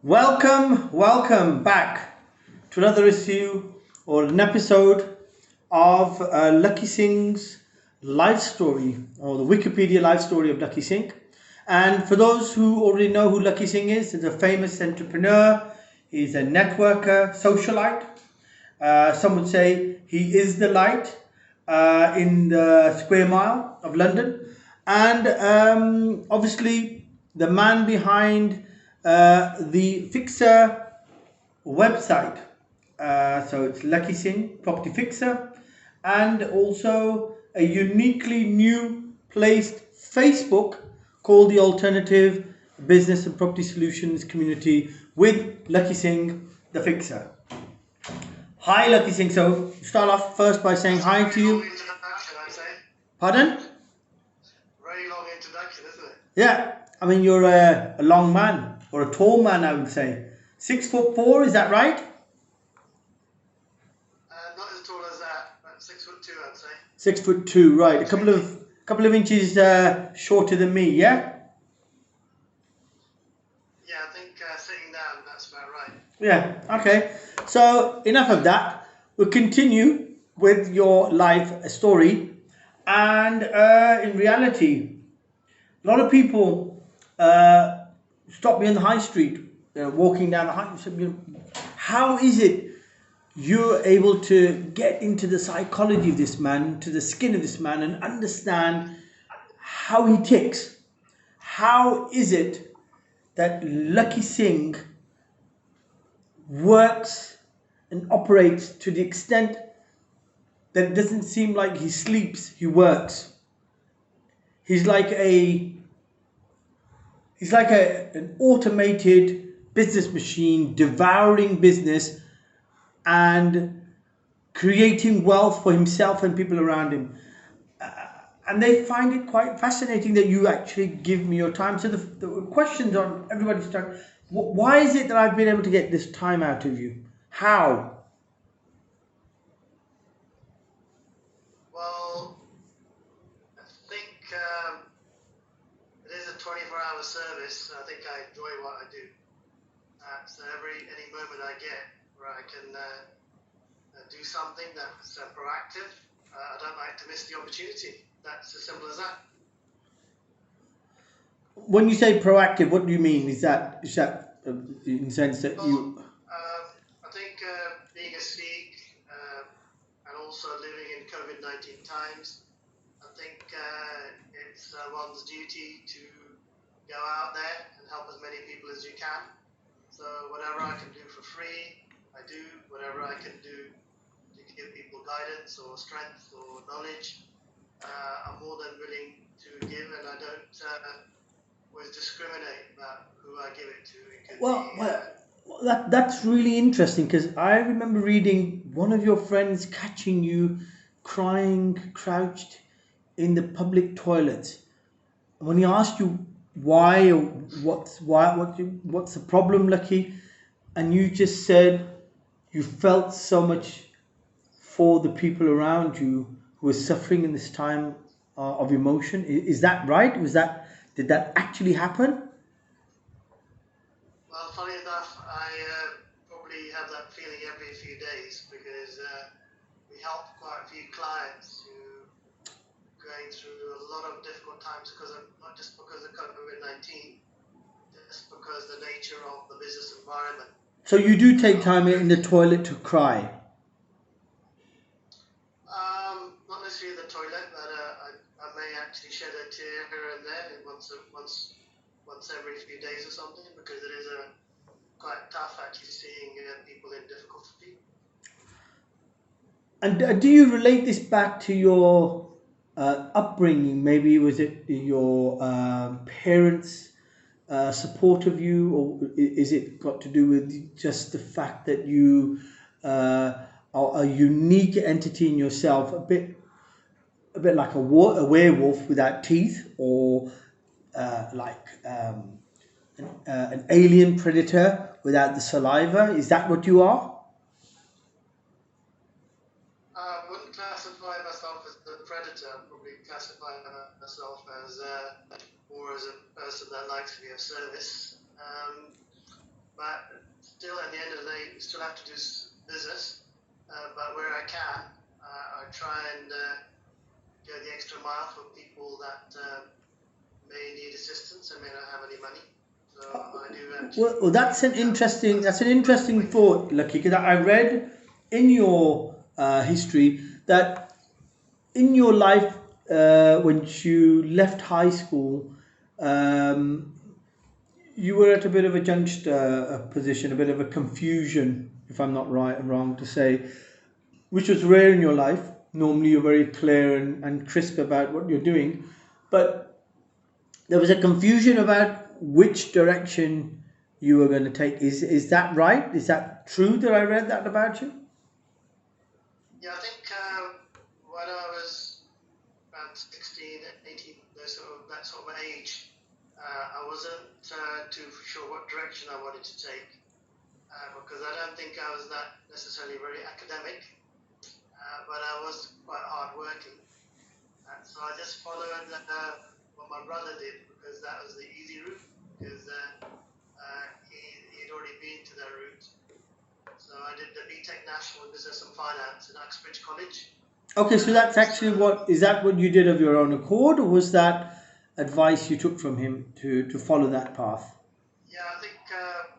Welcome back to another issue or an episode of Lakhi Singh's life story or the Wikipedia life story of Lakhi Singh. And for those who already know who Lakhi Singh is, he's a famous entrepreneur, he's a networker, socialite. Some would say he is the light in the square mile of London. And obviously, the man behind the Fixer website. So it's Lakhi Singh, Property Fixer, and also a uniquely new placed Facebook called the Alternative Business and Property Solutions Community with Lakhi Singh, the Fixer. Hi, Lakhi Singh. So start off first by saying hi to you. Introduction, I'd say. Pardon? Very long introduction, isn't it? Yeah, I mean you're a long man or a tall man, I would say. 6'4", is that right? Not as tall as that, but 6'2", I'd say. 6'2", right? A couple of inches shorter than me, yeah. Yeah, I think sitting down, that's about right. Yeah. Okay. So enough of that. We'll continue with your life story, and in reality, a lot of people stop me on the high street, walking down the high street. How is it you're able to get into the psychology of this man, to the skin of this man, and understand how he ticks? How is it that Lakhi Singh works and operates to the extent that it doesn't seem like he sleeps, he works? He's like an automated business machine, devouring business and creating wealth for himself and people around him. And they find it quite fascinating that you actually give me your time. So the questions on everybody's tongue: why is it that I've been able to get this time out of you? How? Well, I think it is a 24-hour service. I think I enjoy what I do. So any moment I get where I can do something that's proactive, I don't like to miss the opportunity. That's as simple as that. When you say proactive, what do you mean? Is that in the sense that you? I think being a Sikh and also living in COVID-19 times, I think it's one's duty to go out there and help as many people as you can. So whatever I can do for free, I do. Whatever I can do to give people guidance or strength or knowledge, I'm more than willing to give, and I don't always discriminate about who I give it to. It could Well, that's really interesting, because I remember reading one of your friends catching you crying, crouched in the public toilets. When he asked you why or what's the problem, Lucky, and you just said you felt so much for the people around you who were suffering in this time of emotion. Is that right? Did that actually happen? Well, funny enough, I probably have that feeling every few days because we help quite a few clients who are going through a lot of difficult times not just because of COVID-19, just because the nature of the business environment. So you do take time in the toilet to cry? Not necessarily the toilet, but I may actually shed a tear here and there once every few days or something, because it is quite tough actually seeing people in difficulty. And do you relate this back to your upbringing? Maybe was it your parents' support of you, or is it got to do with just the fact that you are a unique entity in yourself, a bit like a werewolf without teeth, or like an alien predator without the saliva? Is that what you are? I wouldn't classify myself as the predator. I'd probably classify myself as more as a person that likes to be of service. but still at the end of the day, we still have to do business. But where I can, I try and go the extra mile for people that may need assistance and may not have any money. So I do actually. Well, that's an interesting thought, Lucky, because I read in your history that in your life when you left high school, you were at a bit of a juncture position, a bit of a confusion, if I'm not wrong to say, which was rare in your life. Normally, you're very clear and crisp about what you're doing, but there was a confusion about which direction you were going to take. Is that right? Is that true that I read that about you? Yeah, I think when I was around 16, 18, that sort of age, I wasn't too sure what direction I wanted to take because I don't think I was that necessarily very academic, but I was quite hardworking. So I just followed what my brother did because that was the easy route because he'd already been to that route. So I did the BTEC National in Business and Finance in Uxbridge College. Okay, so that's actually is that what you did of your own accord, or was that advice you took from him to follow that path? Yeah, I think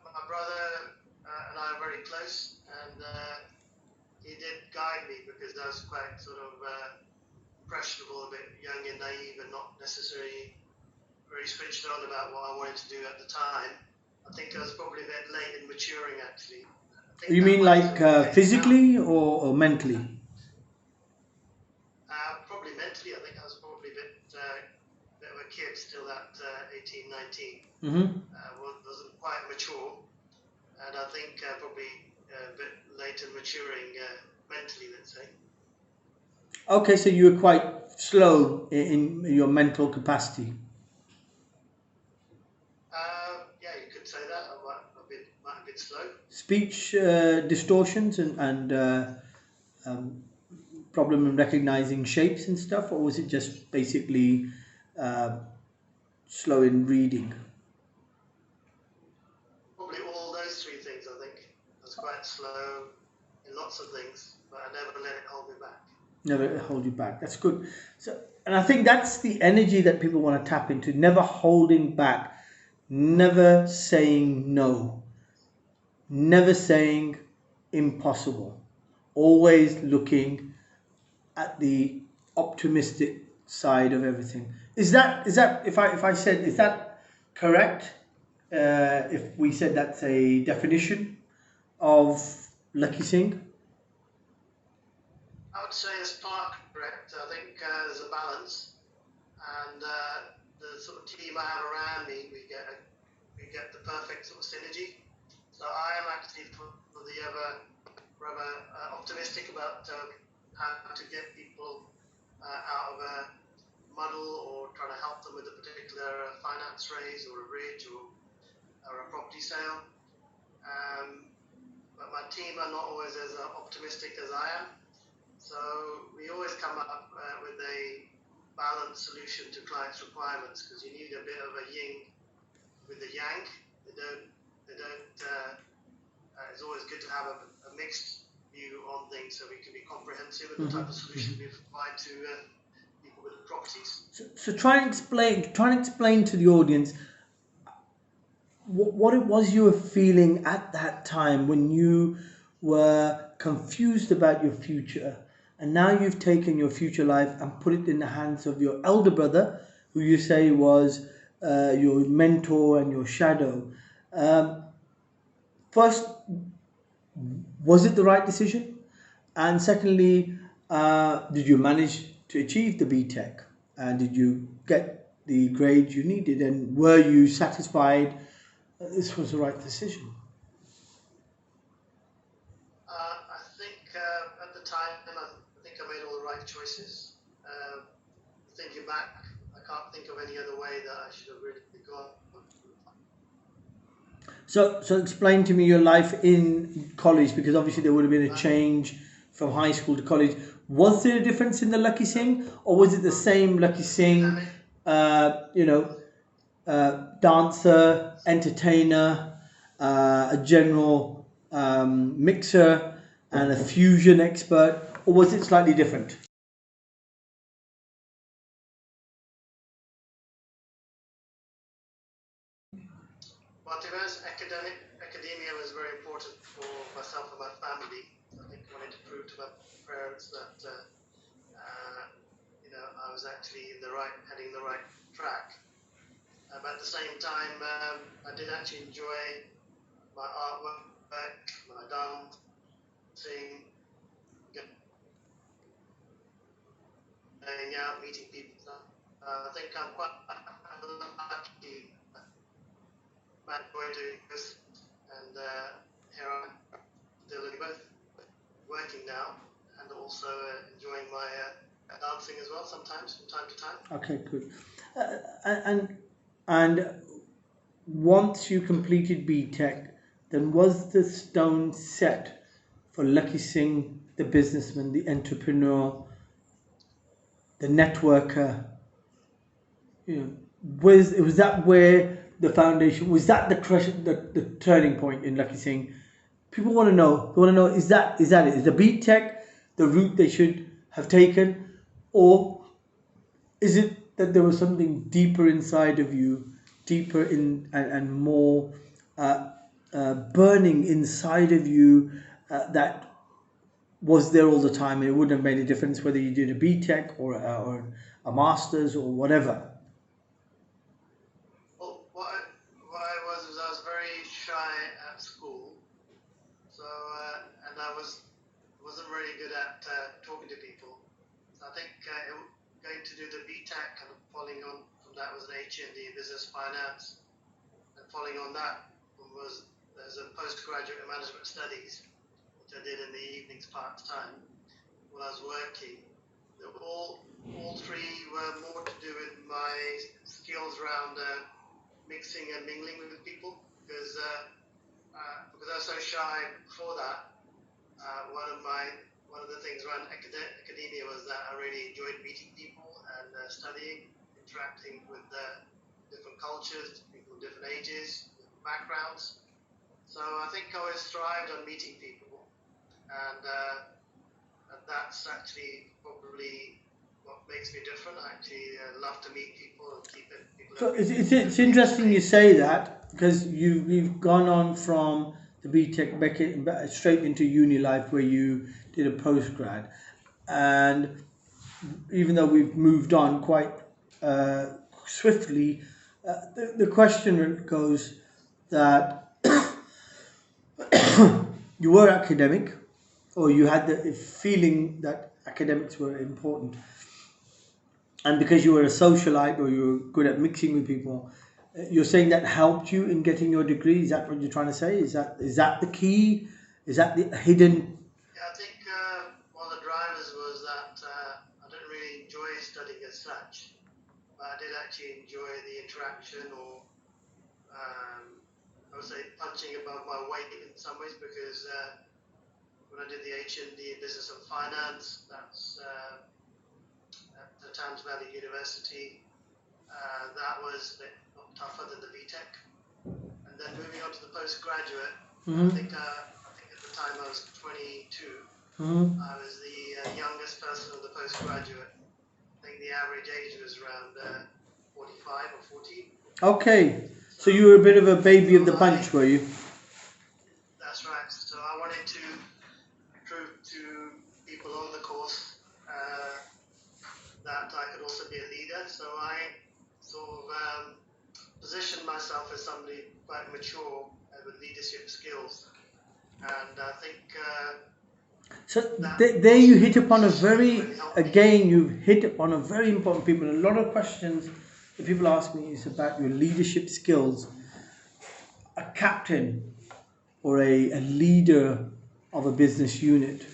my brother and I are very close, and he did guide me because I was quite sort of impressionable, a bit young and naive, and not necessarily very switched on about what I wanted to do at the time. I think I was probably a bit late in maturing, actually. You mean like physically or mentally? Probably mentally. I think I was probably a bit of a kid still at 18, 19. Wasn't quite mature, and I think probably a bit late in maturing mentally, let's say. Okay, so you were quite slow in your mental capacity. Yeah, you could say that. I might have been slow. Speech distortions and problem in recognizing shapes and stuff, or was it just basically slow in reading? Probably all those three things, I think. I was quite slow in lots of things, but I never let it hold me back. Never hold you back. That's good. So, and I think that's the energy that people want to tap into. Never holding back, never saying no, never saying impossible. Always looking at the optimistic side of everything. Is that if I said, is that correct? If we said that's a definition of Lakhi Singh? I would say it's part correct. I think there's a balance, and the sort of team I have around me, we get the perfect sort of synergy. So I am actually rather optimistic about how to get people out of a muddle or trying to help them with a particular finance raise or a bridge or a property sale. But my team are not always as optimistic as I am. So we always come up with a balanced solution to clients' requirements because you need a bit of a yin with the yang. They don't. It's always good to have a mixed view on things so we can be comprehensive with the type of solution we provide to people with properties. So try and explain to the audience what it was you were feeling at that time when you were confused about your future, and now you've taken your future life and put it in the hands of your elder brother, who you say was your mentor and your shadow. First, was it the right decision? And secondly, did you manage to achieve the BTEC? And did you get the grade you needed? And were you satisfied that this was the right decision? I think at the time, I think I made all the right choices. Thinking back, I can't think of any other way that I should have really gone. So explain to me your life in college, because obviously there would have been a change from high school to college. Was there a difference in the Lakhi Singh, or was it the same Lakhi Singh, dancer, entertainer, a general mixer and a fusion expert, or was it slightly different? Well, to be honest, academia was very important for myself and my family. I think I wanted to prove to my parents that I was actually heading the right track. But at the same time, I did actually enjoy my artwork, my dancing, going out, meeting people. I think I'm quite lucky. I enjoy doing this, and here I'm still both working now and also enjoying my dancing as well sometimes from time to time. Okay, good. And once you completed BTech, then was the stone set for Lakhi Singh, the businessman, the entrepreneur, the networker? Was that where the foundation, was that the turning point in Lakhi Singh? People want to know. They want to know, is that it? Is the BTech the route they should have taken, or is it that there was something deeper inside of you, deeper in and more burning inside of you that was there all the time, and it wouldn't have made a difference whether you did a BTech or a master's or whatever? Well, what I was very shy at school, so and I wasn't really good at talking to people. So I think going to do the BTech and following on from that was an HND business finance, and following on that there's a postgraduate in management studies, which I did in the evenings part time when I was working. All three were more to do with my skills around mixing and mingling with people, because I was so shy before that. One of the things around academia was that I really enjoyed meeting people and studying, interacting with different cultures, people of different ages, different backgrounds. So I think I always thrived on meeting people, and that's actually probably what makes me different. I actually love to meet people and keep it. So it's interesting you say that, because you've gone on from the BTech straight into uni life where you did a postgrad, and even though we've moved on quite swiftly, the question goes that you were academic, or you had the feeling that academics were important, and because you were a socialite or you were good at mixing with people, you're saying that helped you in getting your degree. Is that what you're trying to say? Is that the key? Is that the hidden? Yeah, I think one of the drivers was that I didn't really enjoy studying as such, but I did actually enjoy the interaction, or I would say punching above my weight in some ways, because when I did the HND in Business and Finance, that's at the Thames Valley University, that was a bit tougher than the BTech. And then moving on to the postgraduate, I think at the time I was 22. I was the youngest person of the postgraduate. I think the average age was around 45 or 40. Okay, so you were a bit of a baby of the bunch, were you? That's right. So I wanted to prove to people on the course that I could also be a leader. So I sort of positioned myself as somebody quite mature with leadership skills. And I think so there you hit upon you've hit upon a very important people. A lot of questions that people ask me is about your leadership skills. A captain or a leader of a business unit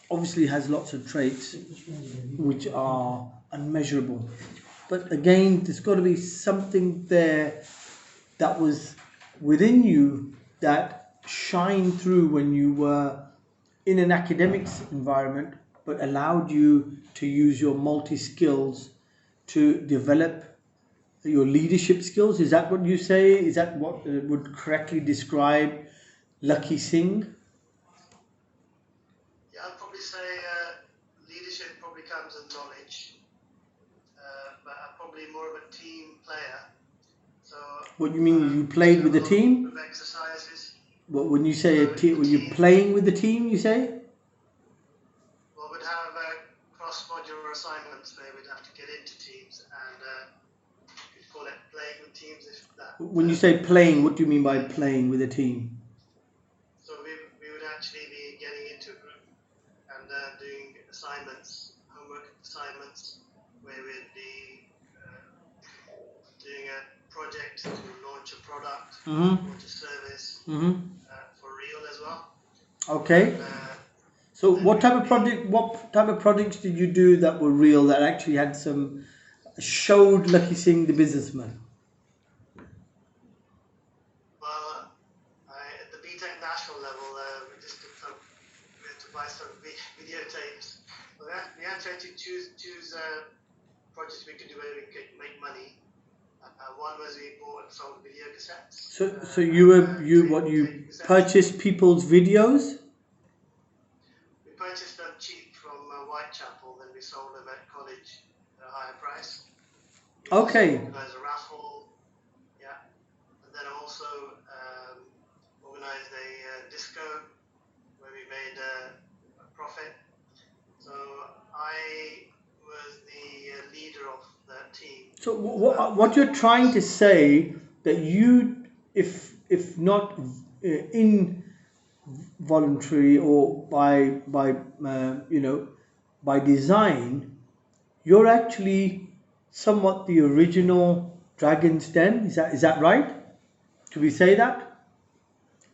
obviously has lots of traits which are unmeasurable. But again, there's got to be something there that was within you that shined through when you were in an academics environment, but allowed you to use your multi skills to develop your leadership skills. Is that what you say? Is that what would correctly describe Lakhi Singh? Yeah, I'd probably say leadership probably comes with knowledge, but I'm probably more of a team player. So What you mean? You played with the team? of exercises. What when you say a team? Were you playing with the team? You say? Well, we'd have cross-modular assignments where we'd have to get into teams, and we'd call it playing with teams. If that. When you say playing, what do you mean by playing with a team? So we would actually be getting into a group and doing assignments, homework assignments, where we'd be doing a project to launch a product, launch a service for real as well. Okay. So what type of projects did you do that were real, that actually had showed Lakhi Singh the businessman? Well, at the BTEC national level, we had to buy some videotapes. We had to choose projects we could do where we could make money. One was we bought and sold video cassettes. So you purchased people's videos? We purchased them cheap from Whitechapel, then we sold them at college at a higher price. Okay. Organised a raffle, yeah, and then also organised a disco where we made a profit. So I was the leader of that team. So what you're trying to say, that you, if not involuntary or by design, you're actually somewhat the original Dragon's Den. Is that right? Could we say that?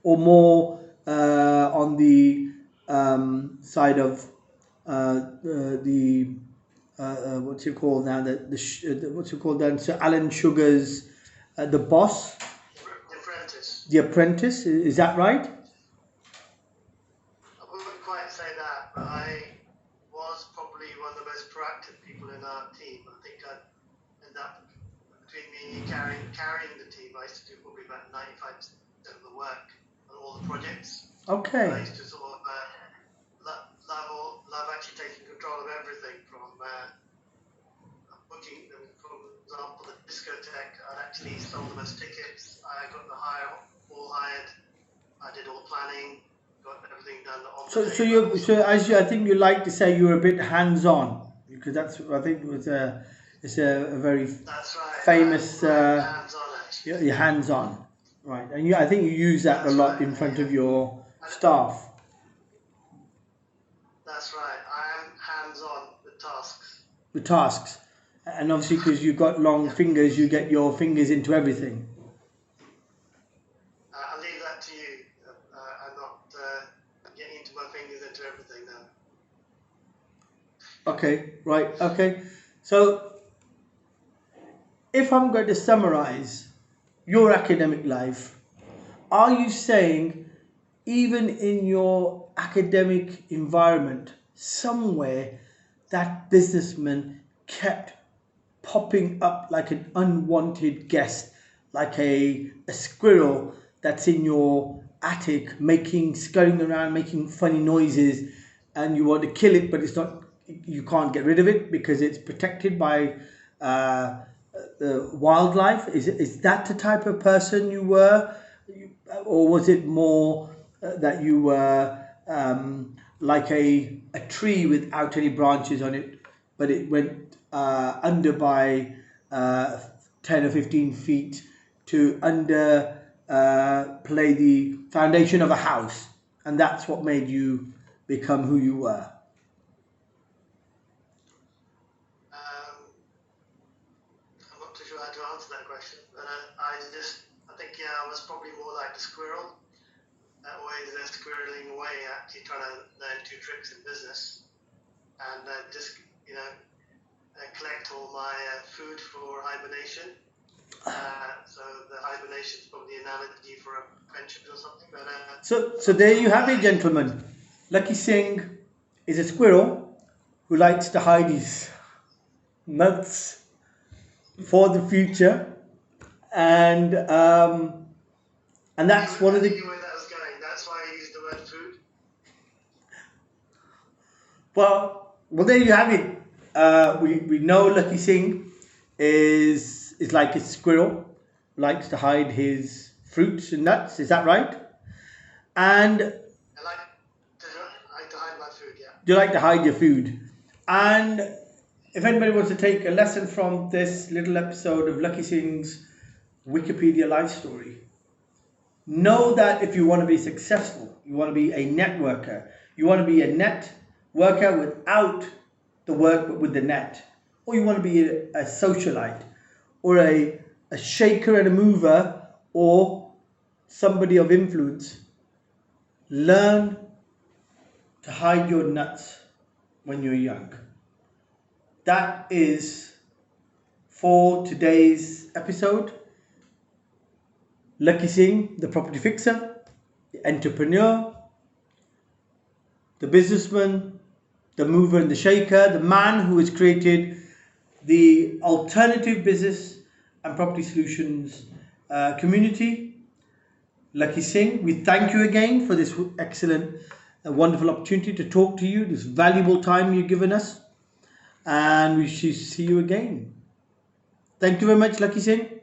Or more on the side of the what's it called now? What's it called then? So Alan Sugar's The Boss, The Apprentice. The Apprentice. Is that right? I wouldn't quite say that, but I was probably one of the most proactive people in our team. I think I'd end up, between me and you carrying the team, I used to do probably about 95% of the work on all the projects. Okay. I used to sort of love actually taking control of everything from booking, for example, the discotheque. I'd actually sold them as tickets. I got the all hired. I did all the planning, got everything done on the day. I think you like to say you're a bit hands-on, because I think it's a very That's right. famous. Hands-on actually. You're hands-on, right? And I think you use that a lot in front of your staff. That's right. I am hands-on with tasks. The tasks, and obviously because you've got long fingers, you get your fingers into everything. I'll leave that to you. I'm not getting into my fingers into everything now. Okay, right, okay. So, if I'm going to summarize your academic life, are you saying even in your academic environment, somewhere that businessman kept popping up like an unwanted guest, like a squirrel that's in your attic scurrying around, making funny noises, and you want to kill it, but you can't get rid of it because it's protected by the wildlife? Is that the type of person you were, or was it more that you were like a tree without any branches on it, but it went under by 10 or 15 feet to play the foundation of a house, and that's what made you become who you were? I'm not too sure how to answer that question, but I think I was probably more like the squirrel, always squirreling away, actually trying to learn two tricks in business, and collect all my food for hibernation. So the hibernation is probably an analogy for a pension or something. But so there you have it, gentlemen. Lakhi Singh is a squirrel who likes to hide his nuts for the future, and that's one of I the. knew where that was going. That's why I used the word food. Well, there you have it. We know Lakhi Singh is like a squirrel, likes to hide his fruits and nuts. Is that right? And I like to hide my food, yeah. you like to hide your food. And if anybody wants to take a lesson from this little episode of Lakhi Singh's Wikipedia life story, know that if you want to be successful, you want to be a networker, you want to be a networker without the work but with the net, or you want to be a socialite, or a shaker and a mover, or somebody of influence, learn to hide your nuts when you're young. That is for today's episode. Lakhi Singh, the property fixer, the entrepreneur, the businessman, the mover and the shaker, the man who has created the alternative business and property solutions community. Lakhi Singh, we thank you again for this excellent wonderful opportunity to talk to you, this valuable time you've given us, and we shall see you again. Thank you very much, Lakhi Singh.